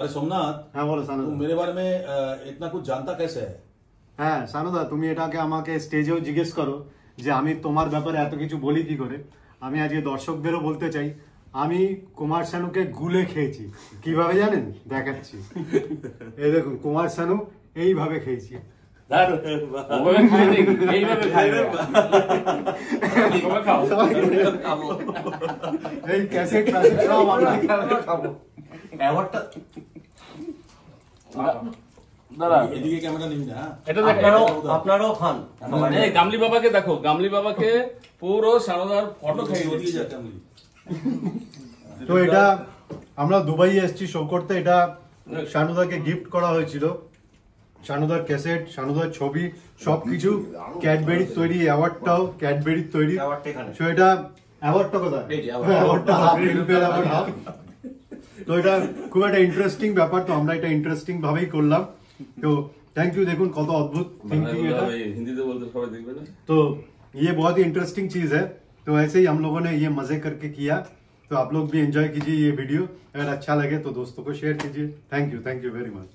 अरे सोमनाथ, हाँ बोलो सानुदा। तुम मेरे बारे में इतना कुछ जानता कैसे है? হ্যাঁ সানুদা, তুমি এটাকে আমাকে স্টেজেও জিজ্ঞেস করো যে আমি তোমার ব্যাপারে এত কিছু বলি কি করে। আমি আজকে দর্শকদেরও বলতে চাই, আমি কুমার শানুকে গুলে খেয়েছি। কিভাবে জানেন? দেখাচ্ছি। এই দেখুন, কুমার শানু এইভাবে খেয়েছি। এই ক্যাসেট সব আমরা খাবো। অ্যাওয়ার্ডটা দাদা এদিকে ক্যামেরা নিবি না। এটা আপনারাও খান। এই গামলি বাবাকে দেখো, গামলি বাবাকে পুরো সারদার ফটো খাইয়ে ওদিকে দিয়েছে। যাচ্ছে আমি। তো এটা আমরা দুবাই এসেছি শো করতে। এটা শানুদাকে গিফট করা হয়েছিল। শানুদার ক্যাসেট, শানুদার ছবি সবকিছু ক্যাডবেরির তৈরি, অ্যাওয়ার্ডটাও ক্যাডবেরির তৈরি। অ্যাওয়ার্ডটা এখানে। তো এটা অ্যাওয়ার্ডটা কোথায়? এই যে award। অ্যাওয়ার্ডটা হাফ ফিল্মের অ্যাওয়ার্ড হাফ। তো এটা খুব একটা ইন্টারেস্টিং ব্যাপার। তো আমরা এটা ইন্টারেস্টিং ভাবেই করলাম। तो थैंक यू। देखो कत अद्भुत थिंकिंग है। হিন্দিতে বলতে সবাই দেখবে না। तो ये बहुत ही इंटरेस्टिंग चीज है। तो ऐसे ही हम लोगों ने ये मजे करके किया। तो आप लोग भी एंजॉय कीजिए ये वीडियो। अगर अच्छा लगे तो दोस्तों को शेयर कीजिए। Thank you very much.